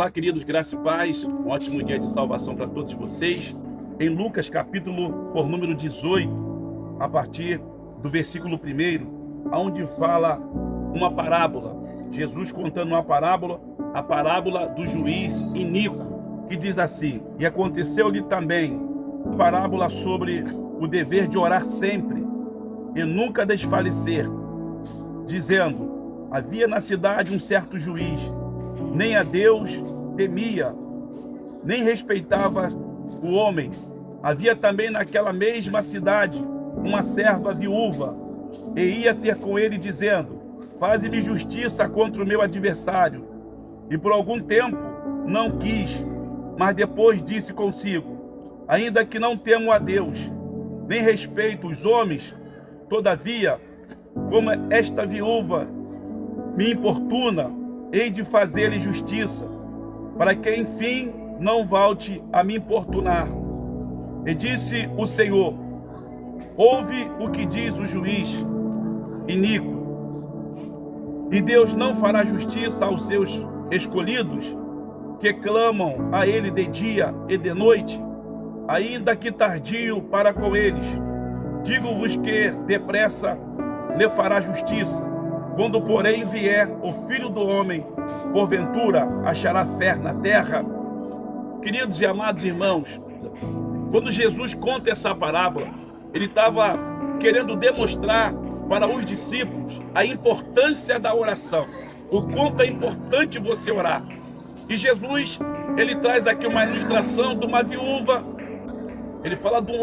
Olá, queridos, graça e paz, um ótimo dia de salvação para todos vocês. Em Lucas, capítulo por número 18, a partir do versículo 1, onde fala uma parábola. Jesus contando uma parábola, a parábola do juiz iníquo, que diz assim: e aconteceu-lhe também a parábola sobre o dever de orar sempre e nunca desfalecer, dizendo: havia na cidade um certo juiz, nem a Deus temia, nem respeitava o homem. Havia também naquela mesma cidade uma serva viúva, e ia ter com ele, dizendo: faze-me justiça contra o meu adversário. E por algum tempo não quis, mas depois disse consigo: ainda que não temo a Deus, nem respeito os homens, todavia, como esta viúva me importuna, hei de fazer-lhe justiça, para que enfim não volte a me importunar. E disse o Senhor: ouve o que diz o juiz iníquo. E Deus não fará justiça aos seus escolhidos, que clamam a ele de dia e de noite, ainda que tardio para com eles. Digo-vos que depressa lhe fará justiça. Quando, porém, vier o Filho do Homem, porventura achará fé na terra? Queridos e amados irmãos, quando Jesus conta essa parábola, ele estava querendo demonstrar para os discípulos a importância da oração, o quanto é importante você orar. E Jesus, ele traz aqui uma ilustração de uma viúva. Ele fala de um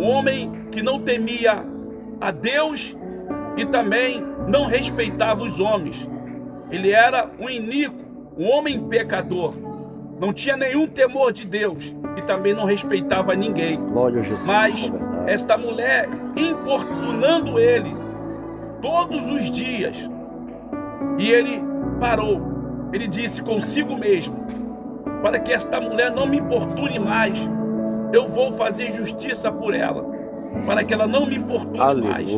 homem que não temia a Deus e também não respeitava os homens. Ele era um iníquo, um homem pecador. Não tinha nenhum temor de Deus e também não respeitava ninguém. Glória a Jesus. Mas esta mulher importunando ele todos os dias. E ele parou. Ele disse consigo mesmo: para que esta mulher não me importune mais, eu vou fazer justiça por ela, para que ela não me importune mais.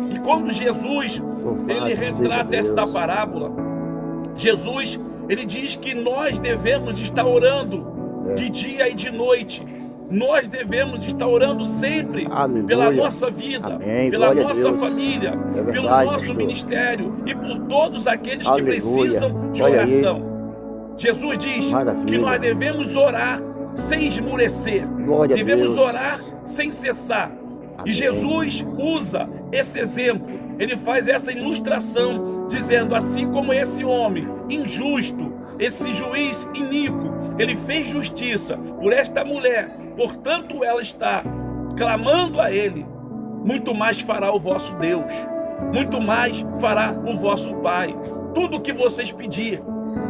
E quando Jesus ele retrata esta parábola, Jesus ele diz que nós devemos estar orando de dia e de noite. Nós devemos estar orando sempre pela nossa vida, pela nossa família, pelo nosso ministério e por todos aqueles que precisam de oração. Jesus diz que nós devemos orar sem esmurecer, devemos orar sem cessar. E Jesus usa esse exemplo, ele faz essa ilustração, dizendo: assim como esse homem injusto, esse juiz iníquo, ele fez justiça por esta mulher, portanto ela está clamando a ele, muito mais fará o vosso Deus, muito mais fará o vosso Pai. Tudo que vocês pedir,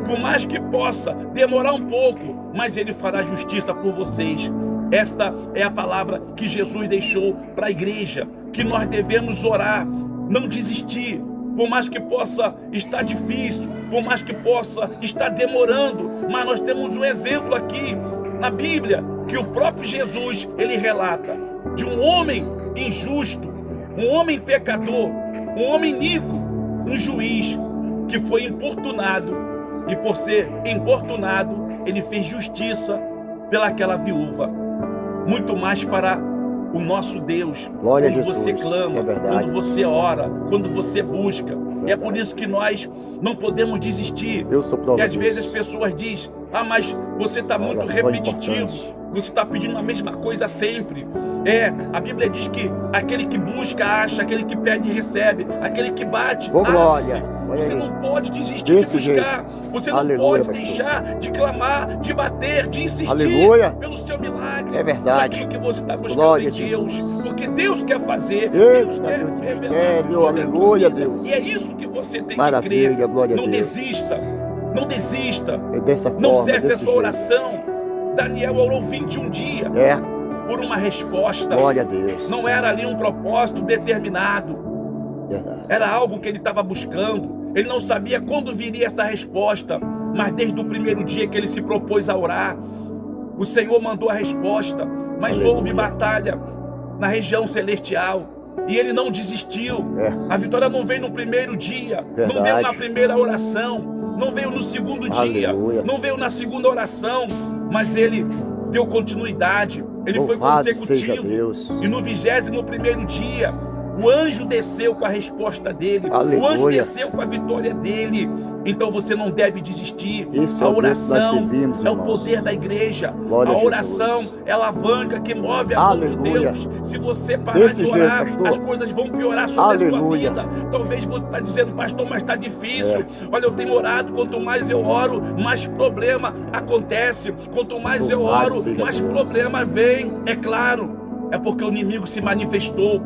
por mais que possa demorar um pouco, mas ele fará justiça por vocês. Esta é a palavra que Jesus deixou para a igreja, que nós devemos orar, não desistir, por mais que possa estar difícil, por mais que possa estar demorando, mas nós temos um exemplo aqui na Bíblia, que o próprio Jesus, ele relata, de um homem injusto, um homem pecador, um homem iníquo, um juiz que foi importunado, e por ser importunado, ele fez justiça pelaquela viúva. Muito mais fará o nosso Deus. Glória quando a Jesus. Você clama, quando você ora, quando você busca. E é por isso que nós não podemos desistir. E às vezes as pessoas dizem: ah, mas você está muito repetitivo, você está pedindo a mesma coisa sempre. A Bíblia diz que aquele que busca acha, aquele que pede recebe, aquele que bate abre-se. Você não pode desistir de buscar, você não pode deixar de clamar, de bater, de insistir pelo seu milagre. É verdade. Aquilo que você está buscando em Deus, porque Deus quer fazer, Deus quer revelar. Aleluia, Deus. E é isso que você tem que crer. Não desista, não desista, não cesse a sua oração. Daniel orou 21 dias por uma resposta. Glória a Deus. Não era ali um propósito determinado. Era algo que ele estava buscando. Ele não sabia quando viria essa resposta, mas desde o primeiro dia que ele se propôs a orar, o Senhor mandou a resposta. Mas houve batalha na região celestial e ele não desistiu. A vitória não veio no primeiro dia, não veio na primeira oração. não veio no segundo dia, Aleluia. não veio na segunda oração, mas ele deu continuidade, ele foi Louvado seja consecutivo. Deus. E no 21º dia, o anjo desceu com a resposta dele, Aleluia. o anjo desceu com a vitória dele. Então você não deve desistir. Esse é A o Deus que nós oração servimos, é o irmãos. poder da igreja. Glória A a oração Jesus. é a alavanca que move a mão de Aleluia. Deus. Se você parar Desse de jeito, orar, pastor. as coisas vão piorar sobre a sua Aleluia. vida. Talvez você está dizendo, pastor, mas está difícil. Olha, eu tenho orado, quanto mais eu oro, mais problema acontece. Quanto mais eu Louvado oro, seja mais Deus. problema vem. É claro, é porque o inimigo se manifestou.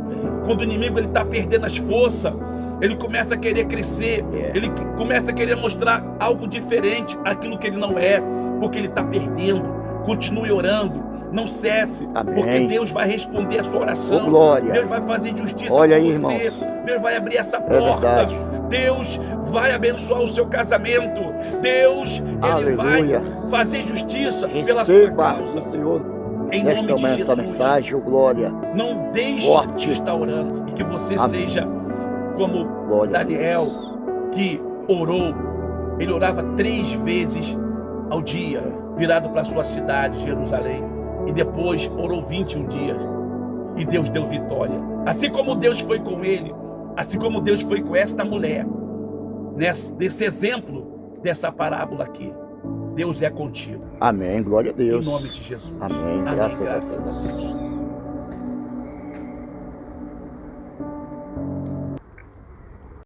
Quando o inimigo está perdendo as forças, ele começa a querer crescer, ele começa a querer mostrar algo diferente, aquilo que ele não é, porque ele está perdendo. Continue orando, não cesse, Amém. porque Deus vai responder a sua oração. Oh, glória. Deus vai fazer justiça Olha com aí, você. irmãos. Deus vai abrir essa É porta. verdade. Deus vai abençoar o seu casamento. Deus, ele Aleluia. vai fazer justiça pela sua Receba causa. o Senhor Em nesta nome de manhã essa Jesus. mensagem, oh, glória. Não deixe Forte. de estar orando e que você Amém. seja como Glória a Daniel, Deus. que orou. Ele orava 3 vezes ao dia, virado para sua cidade, Jerusalém, e depois orou 21 dias. E Deus deu vitória. Assim como Deus foi com ele, assim como Deus foi com esta mulher, nesse exemplo dessa parábola aqui, Deus é contigo. Amém, glória a Deus. Em nome de Jesus. Amém, graças a Deus. Deus.